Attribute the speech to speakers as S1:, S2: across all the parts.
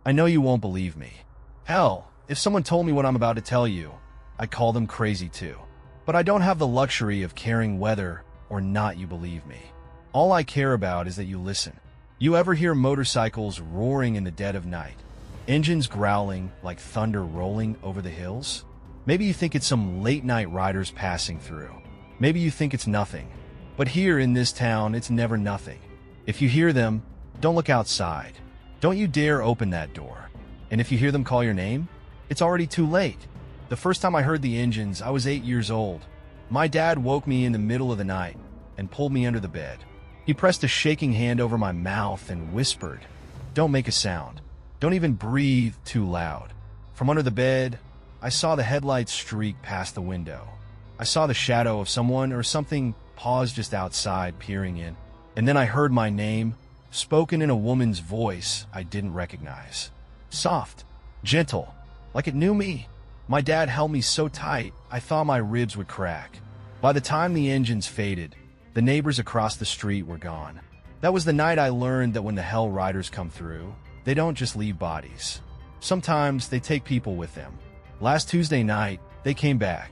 S1: I know you won't believe me. Hell, if someone told me what I'm about to tell you, I'd call them crazy too. But I don't have the luxury of caring whether or not you believe me. All I care about is that you listen. You ever hear motorcycles roaring in the dead of night? Engines growling like thunder rolling over the hills? Maybe you think it's some late-night riders passing through. Maybe you think it's nothing. But here in this town, it's never nothing. If you hear them, don't look outside. Don't you dare open that door. And if you hear them call your name, it's already too late. The first time I heard the engines, I was 8 years old. My dad woke me in the middle of the night and pulled me under the bed. He pressed a shaking hand over my mouth and whispered, "Don't make a sound. Don't even breathe too loud." From under the bed, I saw the headlights streak past the window. I saw the shadow of someone or something pause just outside, peering in. And then I heard my name, spoken in a woman's voice I didn't recognize. Soft, gentle, like it knew me. My dad held me so tight, I thought my ribs would crack. By the time the engines faded, the neighbors across the street were gone. That was the night I learned that when the hell riders come through, they don't just leave bodies. Sometimes they take people with them. Last Tuesday night, they came back.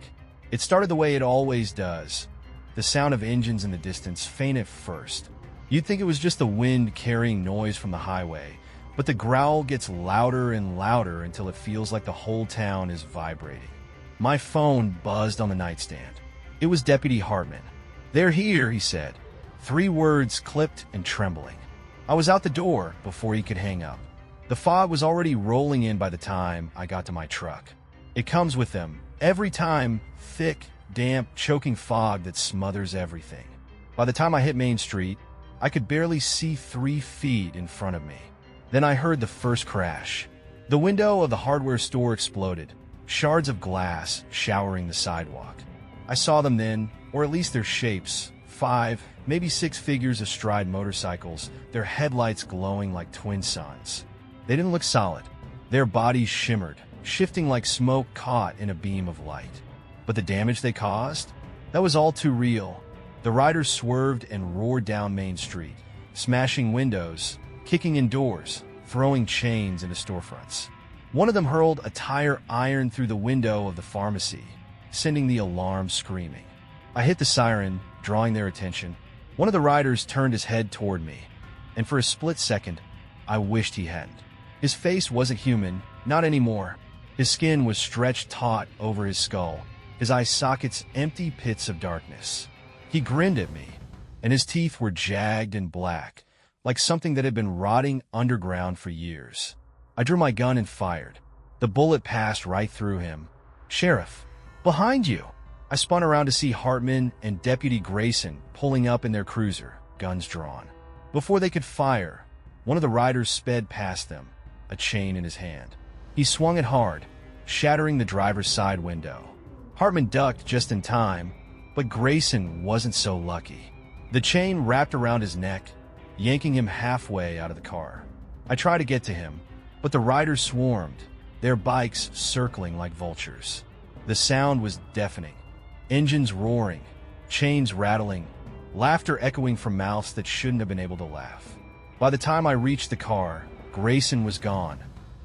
S1: It started the way it always does. The sound of engines in the distance, faint at first. You'd think it was just the wind carrying noise from the highway, but the growl gets louder and louder until it feels like the whole town is vibrating. My phone buzzed on the nightstand. It was Deputy Hartman. "They're here," he said. 3 words clipped and trembling. I was out the door before he could hang up. The fog was already rolling in by the time I got to my truck. It comes with them. Every time, thick, damp, choking fog that smothers everything. By the time I hit Main Street, I could barely see 3 feet in front of me. Then I heard the first crash. The window of the hardware store exploded, shards of glass showering the sidewalk. I saw them then, or at least their shapes, 5, maybe 6 figures astride motorcycles, their headlights glowing like twin suns. They didn't look solid. Their bodies shimmered, shifting like smoke caught in a beam of light. But the damage they caused? That was all too real. The riders swerved and roared down Main Street, smashing windows, kicking in doors, throwing chains into storefronts. One of them hurled a tire iron through the window of the pharmacy, sending the alarm screaming. I hit the siren, drawing their attention. One of the riders turned his head toward me, and for a split second, I wished he hadn't. His face wasn't human, not anymore. His skin was stretched taut over his skull, his eye sockets empty pits of darkness. He grinned at me, and his teeth were jagged and black, like something that had been rotting underground for years. I drew my gun and fired. The bullet passed right through him. "Sheriff, behind you!" I spun around to see Hartman and Deputy Grayson pulling up in their cruiser, guns drawn. Before they could fire, one of the riders sped past them, a chain in his hand. He swung it hard, shattering the driver's side window. Hartman ducked just in time, but Grayson wasn't so lucky. The chain wrapped around his neck, yanking him halfway out of the car. I tried to get to him, but the riders swarmed, their bikes circling like vultures. The sound was deafening. Engines roaring, chains rattling, laughter echoing from mouths that shouldn't have been able to laugh. By the time I reached the car, Grayson was gone,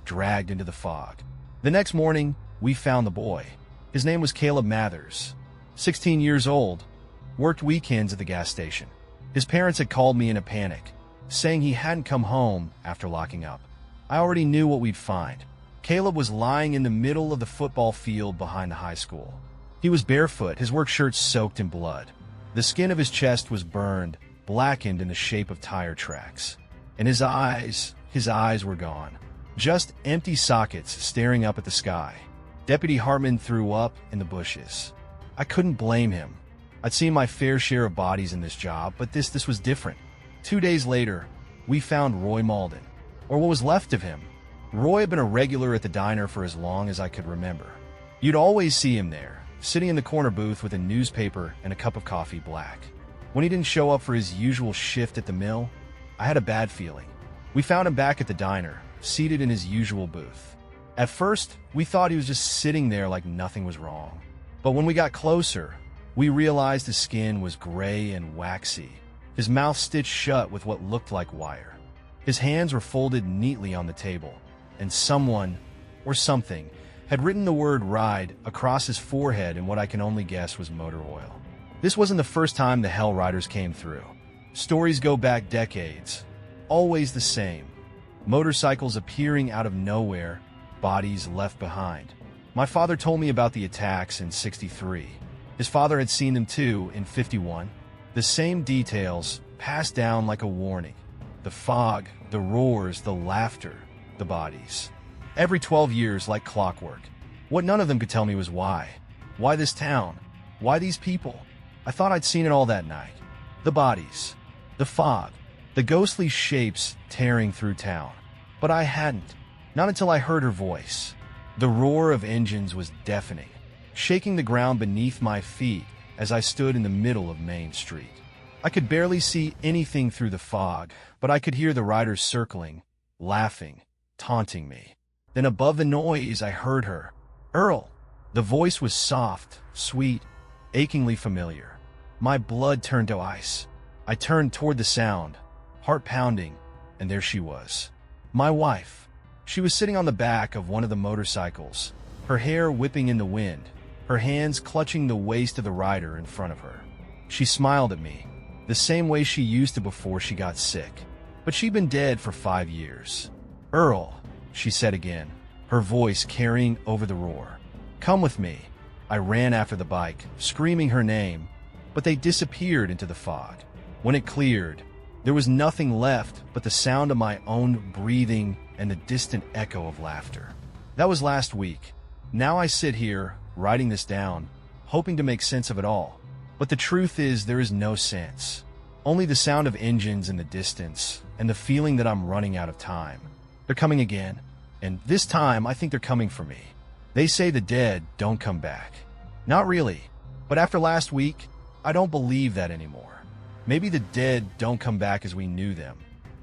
S1: dragged into the fog. The next morning, we found the boy. His name was Caleb Mathers, 16 years old, worked weekends at the gas station. His parents had called me in a panic, saying he hadn't come home after locking up. I already knew what we'd find. Caleb was lying in the middle of the football field behind the high school. He was barefoot, his work shirt soaked in blood. The skin of his chest was burned, blackened in the shape of tire tracks. And his eyes were gone. Just empty sockets staring up at the sky. Deputy Hartman threw up in the bushes. I couldn't blame him. I'd seen my fair share of bodies in this job, but this was different. 2 days later, we found Roy Malden, or what was left of him. Roy had been a regular at the diner for as long as I could remember. You'd always see him there, sitting in the corner booth with a newspaper and a cup of coffee black. When he didn't show up for his usual shift at the mill, I had a bad feeling. We found him back at the diner, seated in his usual booth. At first, we thought he was just sitting there like nothing was wrong. But when we got closer, we realized his skin was gray and waxy, his mouth stitched shut with what looked like wire. His hands were folded neatly on the table, and someone, or something, had written the word ride across his forehead in what I can only guess was motor oil. This wasn't the first time the Hell Riders came through. Stories go back decades. Always the same. Motorcycles appearing out of nowhere, bodies left behind. My father told me about the attacks in '63. His father had seen them too in '51. The same details, passed down like a warning. The fog, the roars, the laughter, the bodies. Every 12 years like clockwork. What none of them could tell me was why. Why this town? Why these people? I thought I'd seen it all that night. The bodies. The fog. The ghostly shapes tearing through town. But I hadn't. Not until I heard her voice. The roar of engines was deafening, shaking the ground beneath my feet as I stood in the middle of Main Street. I could barely see anything through the fog, but I could hear the riders circling, laughing, taunting me. Then above the noise, I heard her. Earl. The voice was soft, sweet, achingly familiar. My blood turned to ice. I turned toward the sound, heart pounding, and there she was. My wife. She was sitting on the back of one of the motorcycles, her hair whipping in the wind, her hands clutching the waist of the rider in front of her. She smiled at me, the same way she used to before she got sick. But she'd been dead for 5 years. Earl, she said again, her voice carrying over the roar. Come with me. I ran after the bike, screaming her name, but they disappeared into the fog. When it cleared, there was nothing left but the sound of my own breathing and the distant echo of laughter. That was last week. Now I sit here, writing this down, hoping to make sense of it all. But the truth is there is no sense. Only the sound of engines in the distance and the feeling that I'm running out of time. They're coming again, and this time I think they're coming for me. They say the dead don't come back. Not really, but after last week, I don't believe that anymore. Maybe the dead don't come back as we knew them,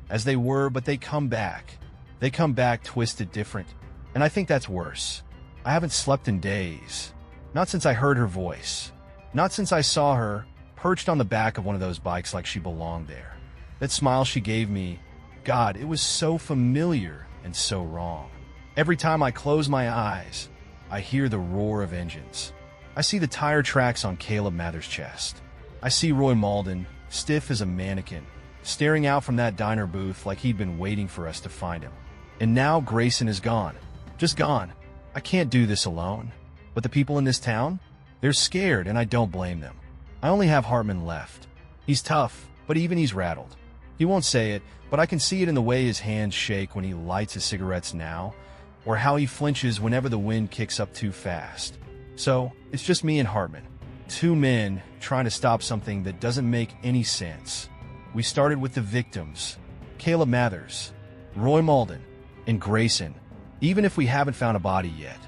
S1: as they were, but they come back. They come back twisted different, and I think that's worse. I haven't slept in days. Not since I heard her voice. Not since I saw her perched on the back of one of those bikes like she belonged there. That smile she gave me, God, it was so familiar and so wrong. Every time I close my eyes, I hear the roar of engines. I see the tire tracks on Caleb Mather's chest. I see Roy Malden, stiff as a mannequin, staring out from that diner booth like he'd been waiting for us to find him. And now Grayson is gone. Just gone. I can't do this alone. But the people in this town? They're scared, and I don't blame them. I only have Hartman left. He's tough, but even he's rattled. He won't say it, but I can see it in the way his hands shake when he lights his cigarettes now, or how he flinches whenever the wind kicks up too fast. So, it's just me and Hartman. Two men trying to stop something that doesn't make any sense. We started with the victims, Caleb Mathers, Roy Malden, and Grayson, even if we haven't found a body yet.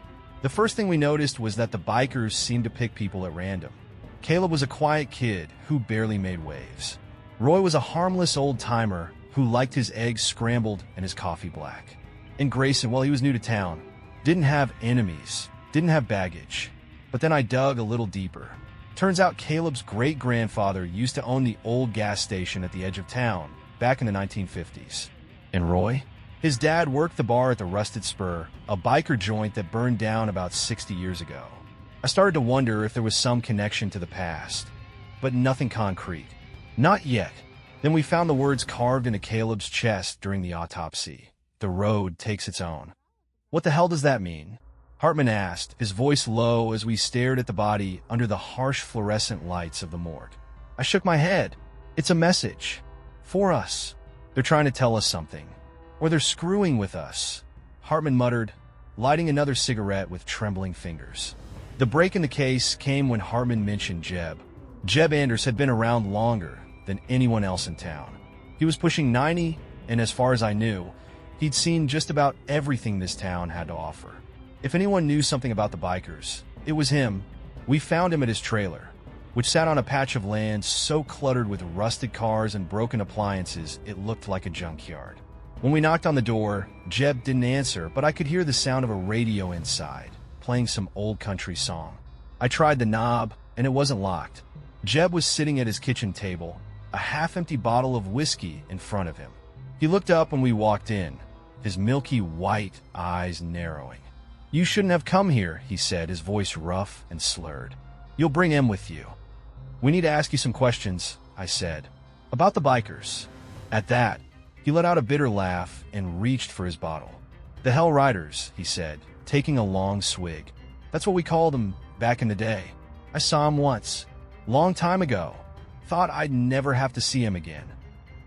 S1: The first thing we noticed was that the bikers seemed to pick people at random. Caleb was a quiet kid who barely made waves. Roy was a harmless old-timer who liked his eggs scrambled and his coffee black. And Grayson, well, he was new to town, didn't have enemies, didn't have baggage. But then I dug a little deeper. Turns out Caleb's great-grandfather used to own the old gas station at the edge of town back in the 1950s. And Roy? His dad worked the bar at the Rusted Spur, a biker joint that burned down about 60 years ago. I started to wonder if there was some connection to the past, but nothing concrete. Not yet. Then we found the words carved into Caleb's chest during the autopsy. The road takes its own. What the hell does that mean? Hartman asked, his voice low as we stared at the body under the harsh fluorescent lights of the morgue. I shook my head. It's a message. For us. They're trying to tell us something. Or they're screwing with us. Hartman muttered, lighting another cigarette with trembling fingers. The break in the case came when Hartman mentioned Jeb. Jeb Anders had been around longer than anyone else in town. He was pushing 90, and as far as I knew, he'd seen just about everything this town had to offer. If anyone knew something about the bikers, it was him. We found him at his trailer, which sat on a patch of land so cluttered with rusted cars and broken appliances it looked like a junkyard. When we knocked on the door, Jeb didn't answer, but I could hear the sound of a radio inside, playing some old country song. I tried the knob, and it wasn't locked. Jeb was sitting at his kitchen table, a half-empty bottle of whiskey in front of him. He looked up when we walked in, his milky white eyes narrowing. "You shouldn't have come here," he said, his voice rough and slurred. "You'll bring him with you." "We need to ask you some questions," I said. "About the bikers." At that, he let out a bitter laugh and reached for his bottle. "The Hell Riders," he said, taking a long swig. "That's what we called them back in the day. I saw him once. Long time ago. Thought I'd never have to see him again."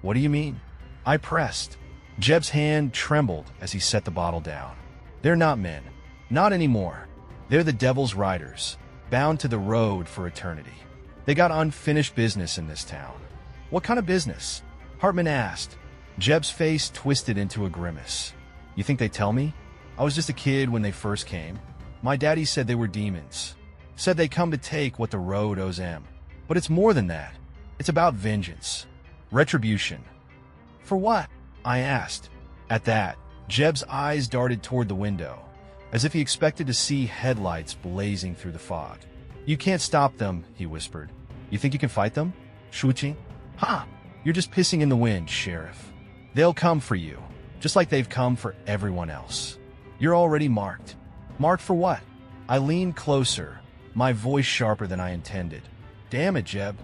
S1: "What do you mean?" I pressed. Jeb's hand trembled as he set the bottle down. "They're not men. Not anymore. They're the Devil's Riders, bound to the road for eternity. They got unfinished business in this town." "What kind of business?" Hartman asked. Jeb's face twisted into a grimace. "You think they tell me? I was just a kid when they first came. My daddy said they were demons. Said they come to take what the road owes them. But it's more than that. It's about vengeance. Retribution." "For what?" I asked. At that, Jeb's eyes darted toward the window, as if he expected to see headlights blazing through the fog. "You can't stop them," he whispered. "You think you can fight them? Shuqing? Ha! You're just pissing in the wind, Sheriff. They'll come for you, just like they've come for everyone else. You're already marked." "Marked for what?" I leaned closer, my voice sharper than I intended. "Damn it, Jeb.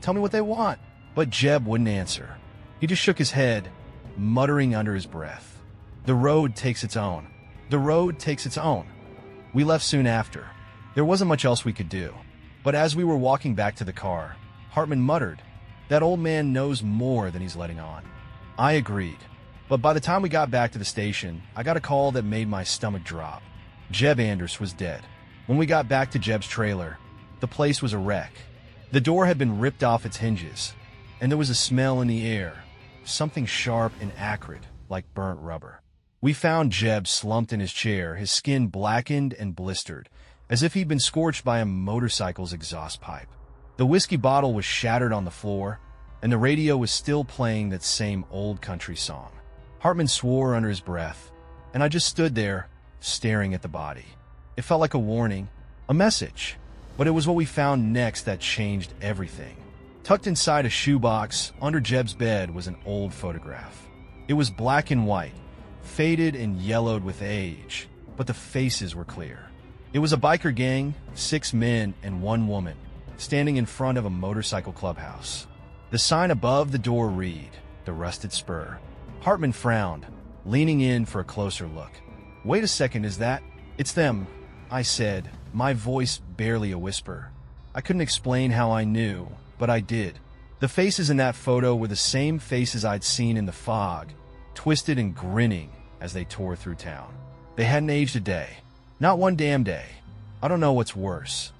S1: Tell me what they want." But Jeb wouldn't answer. He just shook his head, muttering under his breath. "The road takes its own. The road takes its own." We left soon after. There wasn't much else we could do. But as we were walking back to the car, Hartman muttered, "That old man knows more than he's letting on." I agreed. But by the time we got back to the station, I got a call that made my stomach drop. Jeb Anders was dead. When we got back to Jeb's trailer, the place was a wreck. The door had been ripped off its hinges, and there was a smell in the air, something sharp and acrid, like burnt rubber. We found Jeb slumped in his chair, his skin blackened and blistered, as if he'd been scorched by a motorcycle's exhaust pipe. The whiskey bottle was shattered on the floor, and the radio was still playing that same old country song. Hartman swore under his breath, and I just stood there, staring at the body. It felt like a warning, a message, but it was what we found next that changed everything. Tucked inside a shoebox under Jeb's bed was an old photograph. It was black and white, faded and yellowed with age, but the faces were clear. It was a biker gang, 6 men and 1 woman, standing in front of a motorcycle clubhouse. The sign above the door read, "The Rusted Spur." Hartman frowned, leaning in for a closer look. "Wait a second, is that—" "It's them," I said, my voice barely a whisper. I couldn't explain how I knew, but I did. The faces in that photo were the same faces I'd seen in the fog, twisted and grinning as they tore through town. They hadn't aged a day. Not one damn day. I don't know what's worse,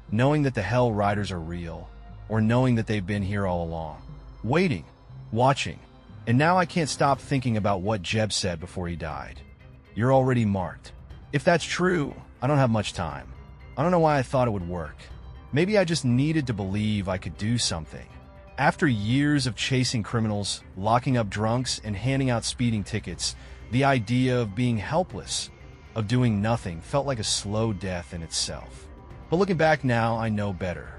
S1: knowing that the Hell Riders are real, or knowing that they've been here all along. Waiting, watching, and now I can't stop thinking about what Jeb said before he died. "You're already marked." If that's true, I don't have much time. I don't know why I thought it would work. Maybe I just needed to believe I could do something. After years of chasing criminals, locking up drunks, and handing out speeding tickets, the idea of being helpless, of doing nothing, felt like a slow death in itself. But looking back now, I know better.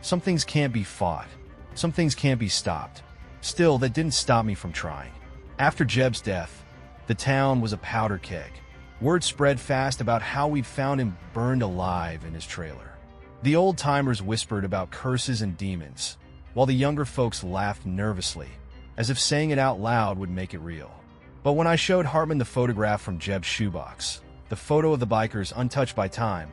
S1: Some things can't be fought. Some things can't be stopped. Still, that didn't stop me from trying. After Jeb's death, the town was a powder keg. Word spread fast about how we'd found him burned alive in his trailer. The old-timers whispered about curses and demons, while the younger folks laughed nervously, as if saying it out loud would make it real. But when I showed Hartman the photograph from Jeb's shoebox, the photo of the bikers untouched by time,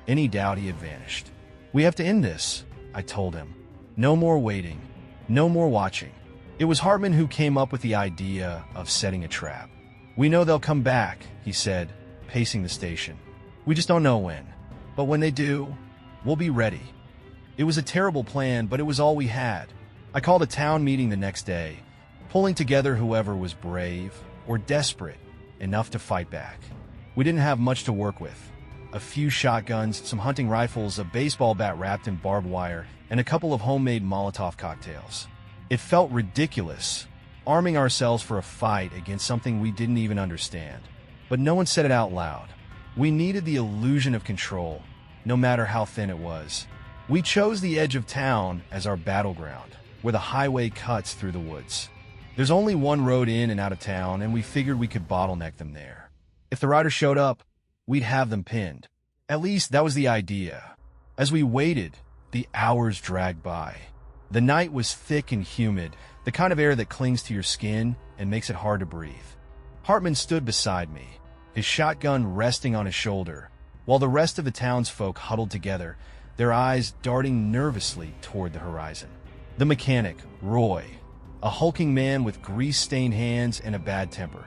S1: any doubt he had vanished. "We have to end this," I told him. "No more waiting. No more watching." It was Hartman who came up with the idea of setting a trap. "We know they'll come back," he said, pacing the station. "We just don't know when. But when they do, we'll be ready." It was a terrible plan, but it was all we had. I called a town meeting the next day, pulling together whoever was brave or desperate enough to fight back. We didn't have much to work with. A few shotguns, some hunting rifles, a baseball bat wrapped in barbed wire, and a couple of homemade Molotov cocktails. It felt ridiculous, arming ourselves for a fight against something we didn't even understand. But no one said it out loud. We needed the illusion of control, no matter how thin it was. We chose the edge of town as our battleground, where the highway cuts through the woods. There's only one road in and out of town, and we figured we could bottleneck them there. If the riders showed up, we'd have them pinned. At least that was the idea. As we waited, the hours dragged by. The night was thick and humid, the kind of air that clings to your skin and makes it hard to breathe. Hartman stood beside me, his shotgun resting on his shoulder, while the rest of the townsfolk huddled together, their eyes darting nervously toward the horizon. The mechanic, Roy, a hulking man with grease-stained hands and a bad temper,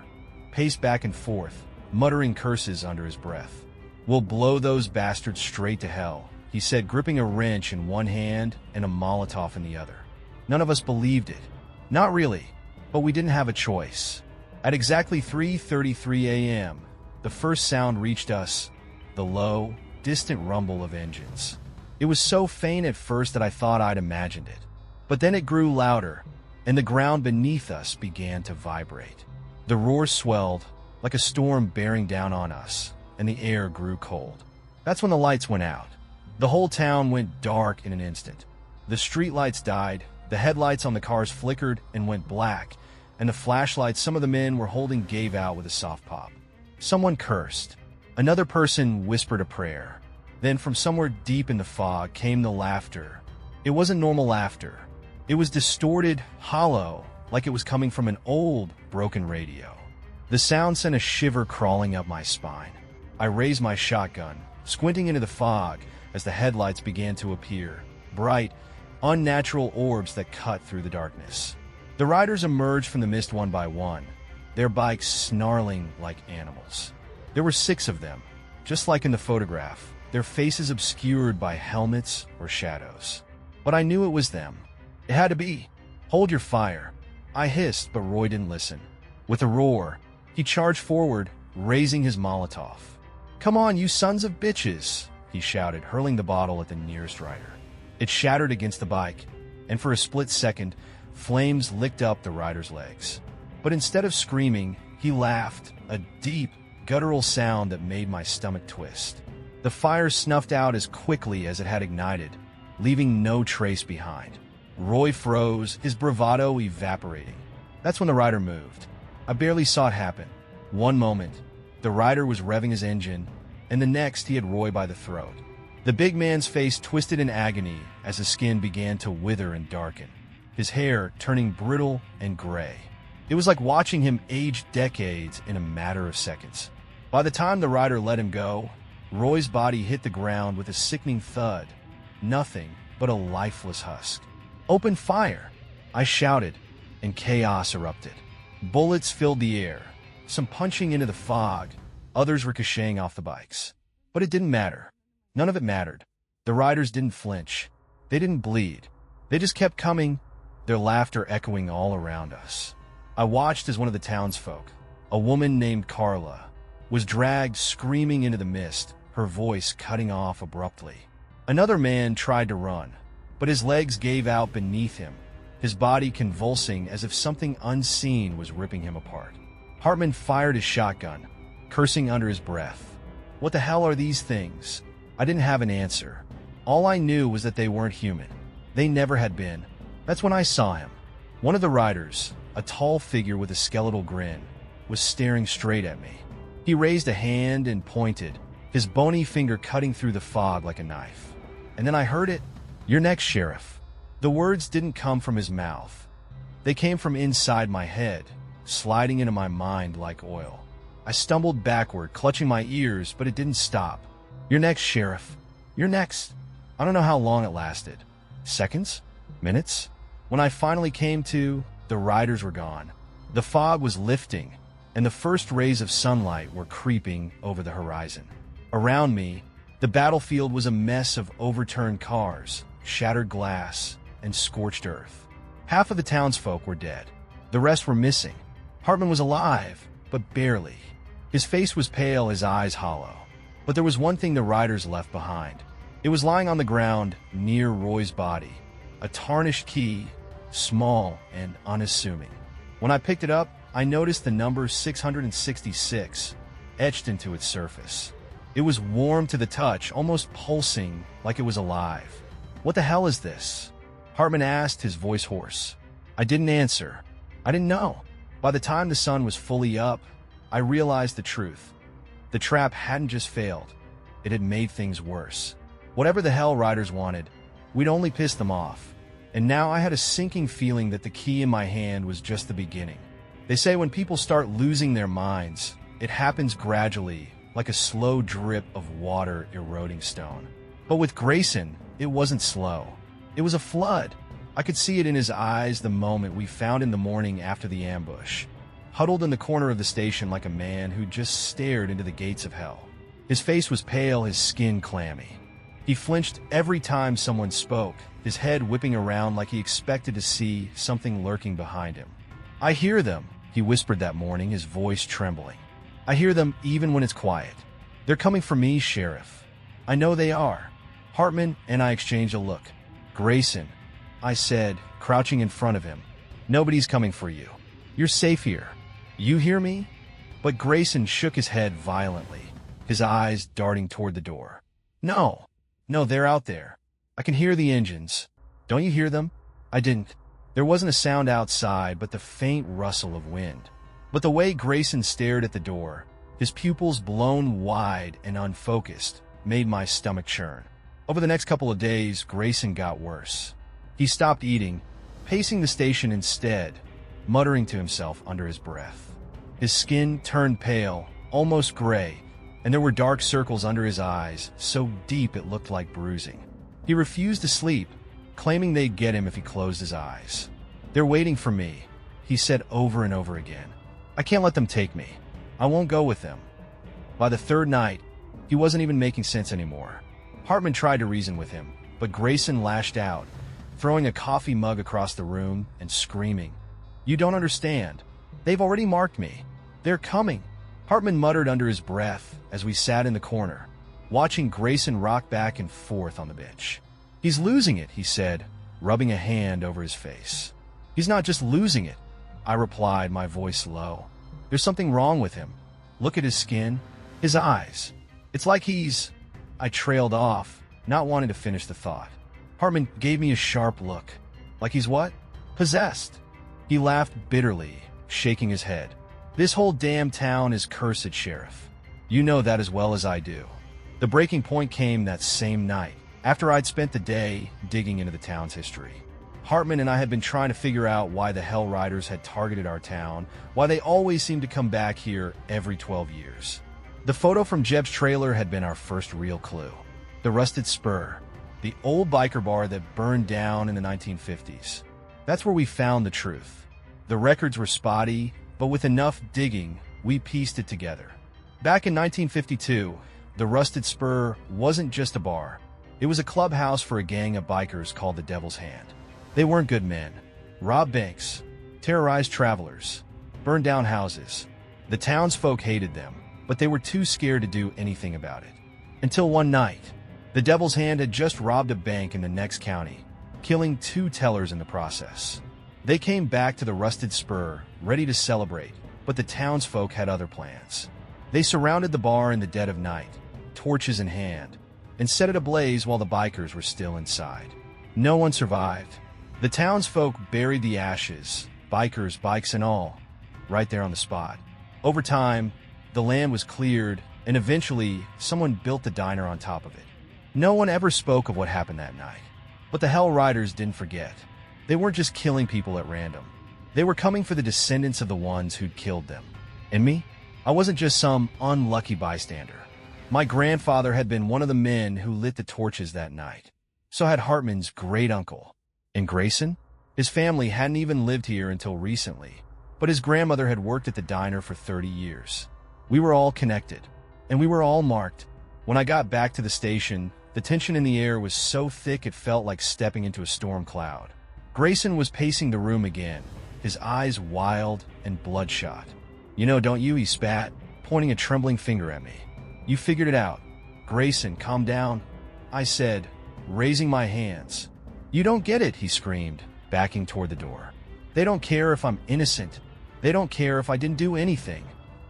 S1: paced back and forth, muttering curses under his breath. "We'll blow those bastards straight to hell," he said, gripping a wrench in one hand and a Molotov in the other. None of us believed it. Not really, but we didn't have a choice. At exactly 3:33 a.m., the first sound reached us, the low, distant rumble of engines. It was so faint at first that I thought I'd imagined it. But then it grew louder, and the ground beneath us began to vibrate. The roar swelled, like a storm bearing down on us, and the air grew cold. That's when the lights went out. The whole town went dark in an instant. The streetlights died, the headlights on the cars flickered and went black, and the flashlights some of the men were holding gave out with a soft pop. Someone cursed. Another person whispered a prayer. Then from somewhere deep in the fog came the laughter. It wasn't normal laughter. It was distorted, hollow, like it was coming from an old, broken radio. The sound sent a shiver crawling up my spine. I raised my shotgun, squinting into the fog as the headlights began to appear, bright, unnatural orbs that cut through the darkness. The riders emerged from the mist one by one, their bikes snarling like animals. There were 6 of them, just like in the photograph, their faces obscured by helmets or shadows. But I knew it was them. It had to be. "Hold your fire," I hissed, but Roy didn't listen. With a roar, he charged forward, raising his Molotov. "Come on, you sons of bitches," he shouted, hurling the bottle at the nearest rider. It shattered against the bike, and for a split second, flames licked up the rider's legs. But instead of screaming, he laughed, a deep, guttural sound that made my stomach twist. The fire snuffed out as quickly as it had ignited, leaving no trace behind. Roy froze, his bravado evaporating. That's when the rider moved. I barely saw it happen. One moment, the rider was revving his engine, and the next he had Roy by the throat. The big man's face twisted in agony as his skin began to wither and darken, his hair turning brittle and gray. It was like watching him age decades in a matter of seconds. By the time the rider let him go, Roy's body hit the ground with a sickening thud, nothing but a lifeless husk. "Open fire!" I shouted, and chaos erupted. Bullets filled the air, some punching into the fog, others ricocheting off the bikes. But it didn't matter. None of it mattered. The riders didn't flinch. They didn't bleed. They just kept coming, their laughter echoing all around us. I watched as one of the townsfolk, a woman named Carla, was dragged screaming into the mist, her voice cutting off abruptly. Another man tried to run, but his legs gave out beneath him, his body convulsing as if something unseen was ripping him apart. Hartman fired his shotgun, cursing under his breath. What the hell are these things? I didn't have an answer. All I knew was that they weren't human. They never had been. That's when I saw him. One of the riders, a tall figure with a skeletal grin, was staring straight at me. He raised a hand and pointed, his bony finger cutting through the fog like a knife. And then I heard it. "You're next, Sheriff." The words didn't come from his mouth. They came from inside my head, sliding into my mind like oil. I stumbled backward, clutching my ears, but it didn't stop. "You're next, Sheriff. You're next." I don't know how long it lasted. Seconds? Minutes? When I finally came to, the riders were gone. The fog was lifting, and the first rays of sunlight were creeping over the horizon. Around me, the battlefield was a mess of overturned cars, shattered glass, and scorched earth. Half of the townsfolk were dead. The rest were missing. Hartman was alive, but barely. His face was pale, his eyes hollow. But there was one thing the riders left behind. It was lying on the ground near Roy's body, a tarnished key, small and unassuming. When I picked it up, I noticed the number 666 etched into its surface. It was warm to the touch, almost pulsing like it was alive. "What the hell is this?" Hartman asked, his voice hoarse. I didn't answer. I didn't know. By the time the sun was fully up, I realized the truth. The trap hadn't just failed. It had made things worse. Whatever the Hell Riders wanted, we'd only pissed them off. And now I had a sinking feeling that the key in my hand was just the beginning. They say when people start losing their minds, it happens gradually, like a slow drip of water eroding stone. But with Grayson, it wasn't slow. It was a flood. I could see it in his eyes the moment we found in the morning after the ambush, huddled in the corner of the station like a man who just stared into the gates of hell. His face was pale, his skin clammy. He flinched every time someone spoke, his head whipping around like he expected to see something lurking behind him. "I hear them," he whispered that morning, his voice trembling. "I hear them even when it's quiet. They're coming for me, Sheriff. I know they are." Hartman and I exchanged a look. "Grayson," I said, crouching in front of him, "nobody's coming for you. You're safe here. You hear me?" But Grayson shook his head violently, his eyes darting toward the door. No, they're out there. I can hear the engines. Don't you hear them?" I didn't. There wasn't a sound outside but the faint rustle of wind. But the way Grayson stared at the door, his pupils blown wide and unfocused, made my stomach churn. Over the next couple of days, Grayson got worse. He stopped eating, pacing the station instead, muttering to himself under his breath. His skin turned pale, almost gray, and there were dark circles under his eyes, so deep it looked like bruising. He refused to sleep, claiming they'd get him if he closed his eyes. "They're waiting for me," he said over and over again. "I can't let them take me. I won't go with them." By the third night, he wasn't even making sense anymore. Hartman tried to reason with him, but Grayson lashed out, throwing a coffee mug across the room and screaming, "You don't understand. They've already marked me. They're coming." Hartman muttered under his breath as we sat in the corner, watching Grayson rock back and forth on the bench. "He's losing it," he said, rubbing a hand over his face. "He's not just losing it," I replied, my voice low. "There's something wrong with him. Look at his skin, his eyes. It's like he's—" I trailed off, not wanting to finish the thought. Hartman gave me a sharp look. "Like he's what?" "Possessed." He laughed bitterly, shaking his head. "This whole damn town is cursed, Sheriff. You know that as well as I do." The breaking point came that same night, after I'd spent the day digging into the town's history. Hartman and I had been trying to figure out why the Hell Riders had targeted our town, why they always seemed to come back here every 12 years. The photo from Jeb's trailer had been our first real clue. The Rusted Spur, the old biker bar that burned down in the 1950s. That's where we found the truth. The records were spotty, but with enough digging, we pieced it together. Back in 1952, the Rusted Spur wasn't just a bar. It was a clubhouse for a gang of bikers called the Devil's Hand. They weren't good men. Robbed banks, terrorized travelers, burned down houses. The townsfolk hated them, but they were too scared to do anything about it. Until one night, the Devil's Hand had just robbed a bank in the next county, killing 2 tellers in the process. They came back to the Rusted Spur, ready to celebrate, but the townsfolk had other plans. They surrounded the bar in the dead of night, torches in hand, and set it ablaze while the bikers were still inside. No one survived. The townsfolk buried the ashes, bikers, bikes and all, right there on the spot. Over time, the land was cleared, and eventually, someone built the diner on top of it. No one ever spoke of what happened that night. But the Hell Riders didn't forget. They weren't just killing people at random. They were coming for the descendants of the ones who'd killed them. And me? I wasn't just some unlucky bystander. My grandfather had been one of the men who lit the torches that night. So had Hartman's great-uncle. And Grayson? His family hadn't even lived here until recently, but his grandmother had worked at the diner for 30 years. We were all connected, and we were all marked. When I got back to the station, the tension in the air was so thick it felt like stepping into a storm cloud. Grayson was pacing the room again, his eyes wild and bloodshot. "You know, don't you?" he spat, pointing a trembling finger at me. "You figured it out." "Grayson, calm down," I said, raising my hands. "You don't get it," he screamed, backing toward the door. "They don't care if I'm innocent. They don't care if I didn't do anything.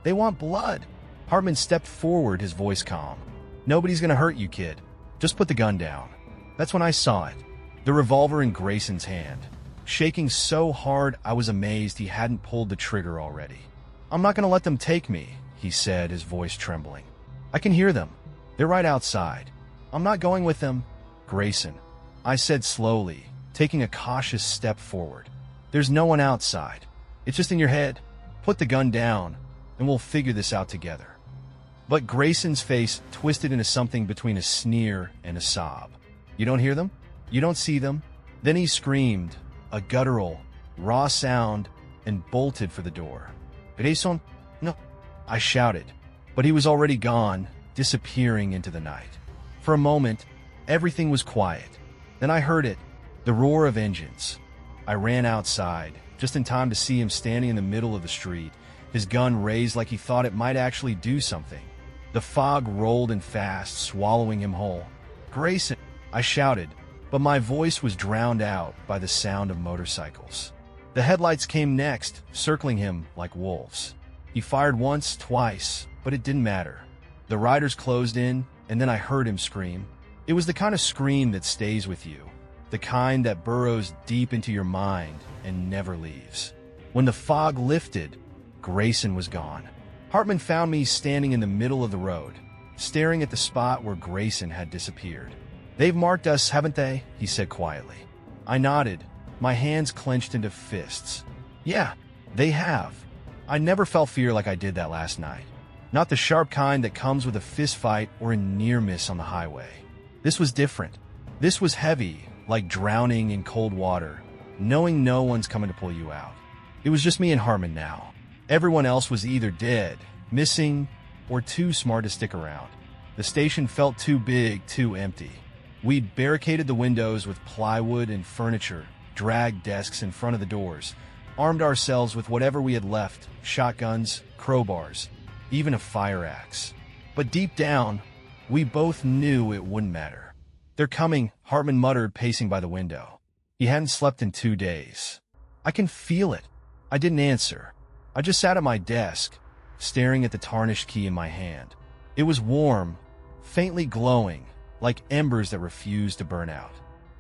S1: They want blood." Hartman stepped forward, his voice calm. "Nobody's gonna hurt you, kid. Just put the gun down." That's when I saw it. The revolver in Grayson's hand. shaking so hard I was amazed he hadn't pulled the trigger already. "I'm not going to let them take me," he said, his voice trembling. "I can hear them. They're right outside. I'm not going with them." "Grayson," I said slowly, taking a cautious step forward. "There's no one outside. It's just in your head. Put the gun down, and we'll figure this out together." But Grayson's face twisted into something between a sneer and a sob. "You don't hear them? You don't see them?" Then he screamed, a guttural, raw sound, and bolted for the door. "Grayson? No," I shouted, but he was already gone, disappearing into the night. For a moment, everything was quiet. Then I heard it, the roar of engines. I ran outside, just in time to see him standing in the middle of the street, his gun raised like he thought it might actually do something. The fog rolled in fast, swallowing him whole. "Grayson!" I shouted, but my voice was drowned out by the sound of motorcycles. The headlights came next, circling him like wolves. He fired once, twice, but it didn't matter. The riders closed in, and then I heard him scream. It was the kind of scream that stays with you, the kind that burrows deep into your mind and never leaves. When the fog lifted, Grayson was gone. Hartman found me standing in the middle of the road, staring at the spot where Grayson had disappeared. "They've marked us, haven't they?" he said quietly. I nodded, my hands clenched into fists. "Yeah, they have. I never felt fear like I did that last night. Not the sharp kind that comes with a fist fight or a near miss on the highway. This was different. This was heavy, like drowning in cold water, knowing no one's coming to pull you out. It was just me and Hartman now. Everyone else was either dead, missing, or too smart to stick around. The station felt too big, too empty. We'd barricaded the windows with plywood and furniture, dragged desks in front of the doors, armed ourselves with whatever we had left, shotguns, crowbars, even a fire axe. But deep down, we both knew it wouldn't matter. "They're coming," Hartman muttered, pacing by the window. He hadn't slept in 2 days. "I can feel it." I didn't answer. I just sat at my desk, staring at the tarnished key in my hand. It was warm, faintly glowing, like embers that refused to burn out.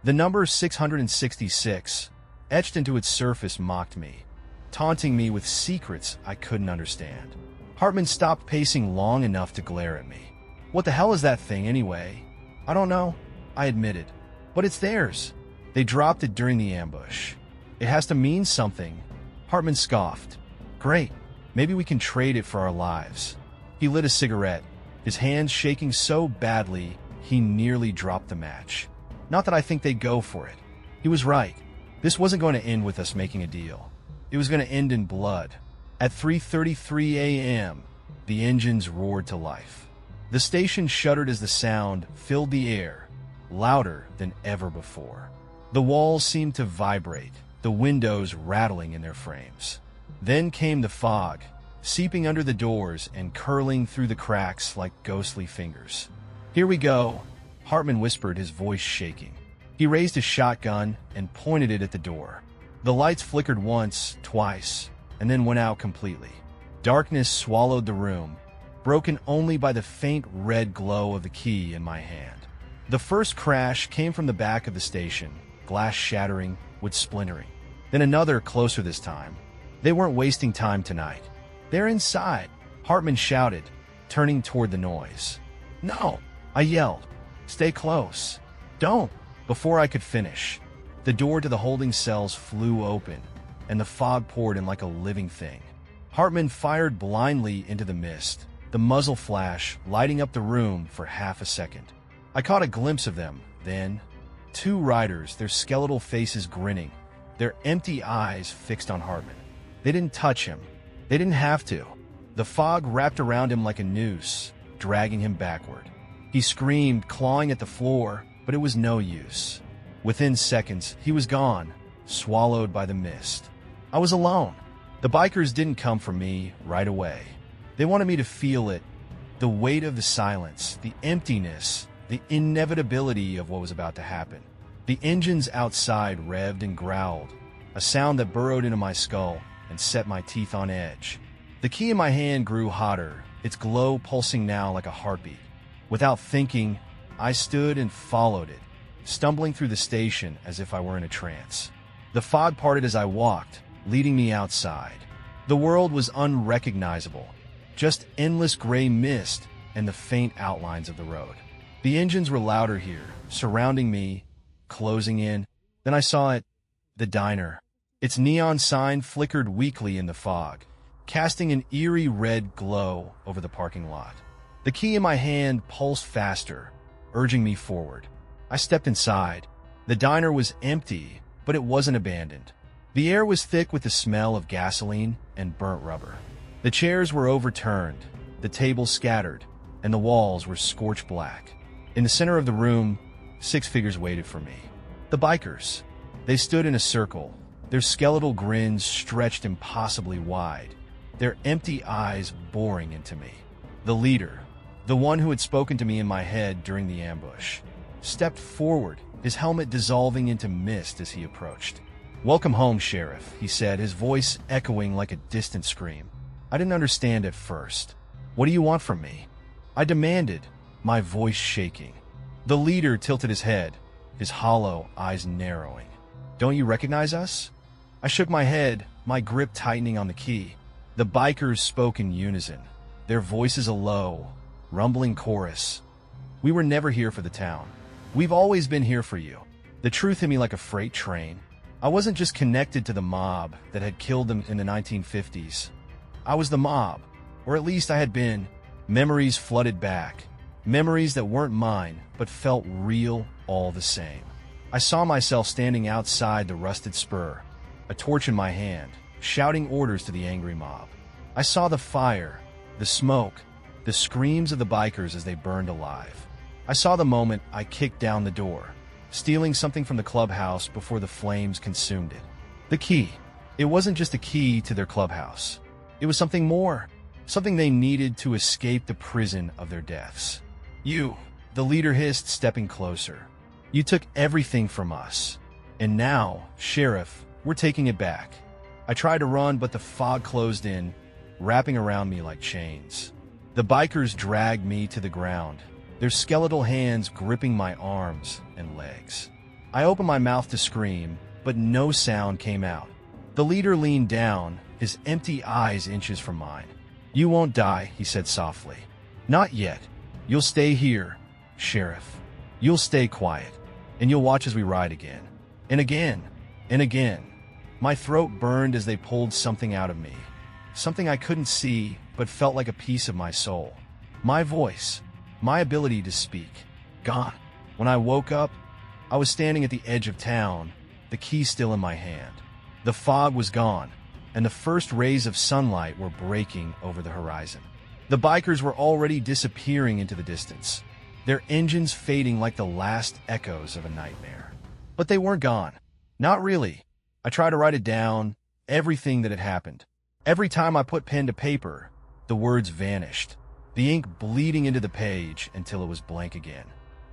S1: The number 666, etched into its surface, mocked me, taunting me with secrets I couldn't understand. Hartman stopped pacing long enough to glare at me. "What the hell is that thing, anyway?" "I don't know," I admitted. "But it's theirs. They dropped it during the ambush. It has to mean something." Hartman scoffed. "Great. Maybe we can trade it for our lives." He lit a cigarette, his hands shaking so badly he nearly dropped the match. Not that I think they'd go for it. He was right. This wasn't going to end with us making a deal. It was going to end in blood. At 3:33 a.m., the engines roared to life. The station shuddered as the sound filled the air, louder than ever before. The walls seemed to vibrate, the windows rattling in their frames. Then came the fog, seeping under the doors and curling through the cracks like ghostly fingers. "Here we go," Hartman whispered, his voice shaking. He raised his shotgun and pointed it at the door. The lights flickered once, twice, and then went out completely. Darkness swallowed the room, broken only by the faint red glow of the key in my hand. The first crash came from the back of the station, glass shattering, wood splintering. Then another, closer this time. They weren't wasting time tonight. "They're inside," Hartman shouted, turning toward the noise. "No," I yelled. "Stay close." "Don't." Before I could finish, the door to the holding cells flew open, and the fog poured in like a living thing. Hartman fired blindly into the mist, the muzzle flash lighting up the room for half a second. I caught a glimpse of them, then. 2 riders, their skeletal faces grinning, their empty eyes fixed on Hartman. They didn't touch him. They didn't have to. The fog wrapped around him like a noose, dragging him backward. He screamed, clawing at the floor, but it was no use. Within seconds, he was gone, swallowed by the mist. I was alone. The bikers didn't come for me right away. They wanted me to feel it, the weight of the silence, the emptiness, the inevitability of what was about to happen. The engines outside revved and growled, a sound that burrowed into my skull and set my teeth on edge. The key in my hand grew hotter, its glow pulsing now like a heartbeat. Without thinking, I stood and followed it, stumbling through the station as if I were in a trance. The fog parted as I walked, leading me outside. The world was unrecognizable, just endless gray mist and the faint outlines of the road. The engines were louder here, surrounding me, closing in. Then I saw it, the diner. Its neon sign flickered weakly in the fog, casting an eerie red glow over the parking lot. The key in my hand pulsed faster, urging me forward. I stepped inside. The diner was empty, but it wasn't abandoned. The air was thick with the smell of gasoline and burnt rubber. The chairs were overturned, the tables scattered, and the walls were scorched black. In the center of the room, 6 figures waited for me. The bikers. They stood in a circle, their skeletal grins stretched impossibly wide, their empty eyes boring into me. The leader, the one who had spoken to me in my head during the ambush, stepped forward, his helmet dissolving into mist as he approached. "Welcome home, Sheriff," he said, his voice echoing like a distant scream. I didn't understand at first. "What do you want from me?" I demanded, my voice shaking. The leader tilted his head, his hollow eyes narrowing. "Don't you recognize us?" I shook my head, my grip tightening on the key. The bikers spoke in unison, their voices a low, rumbling chorus. "We were never here for the town. We've always been here for you." The truth hit me like a freight train. I wasn't just connected to the mob that had killed them in the 1950s. I was the mob, or at least I had been. Memories flooded back. Memories that weren't mine, but felt real all the same. I saw myself standing outside the rusted spur, a torch in my hand, shouting orders to the angry mob. I saw the fire, the smoke, the screams of the bikers as they burned alive. I saw the moment I kicked down the door, stealing something from the clubhouse before the flames consumed it. The key. It wasn't just a key to their clubhouse. It was something more, something they needed to escape the prison of their deaths. "You," the leader hissed, stepping closer. "You took everything from us. And now, Sheriff, we're taking it back." I tried to run, but the fog closed in, wrapping around me like chains. The bikers dragged me to the ground, their skeletal hands gripping my arms and legs. I opened my mouth to scream, but no sound came out. The leader leaned down, his empty eyes inches from mine. "You won't die," he said softly. "Not yet. You'll stay here, Sheriff. You'll stay quiet, and you'll watch as we ride again. And again, and again." My throat burned as they pulled something out of me. Something I couldn't see, but felt like a piece of my soul. My voice, my ability to speak, gone. When I woke up, I was standing at the edge of town, the key still in my hand. The fog was gone, and the first rays of sunlight were breaking over the horizon. The bikers were already disappearing into the distance, their engines fading like the last echoes of a nightmare. But they weren't gone. Not really. I tried to write it down, everything that had happened. Every time I put pen to paper, the words vanished, the ink bleeding into the page until it was blank again.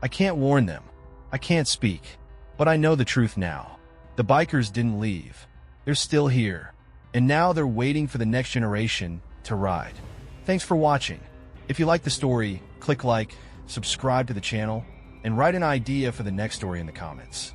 S1: I can't warn them. I can't speak. But I know the truth now. The bikers didn't leave. They're still here. And now they're waiting for the next generation to ride. Thanks for watching. If you like the story, click like, subscribe to the channel, and write an idea for the next story in the comments.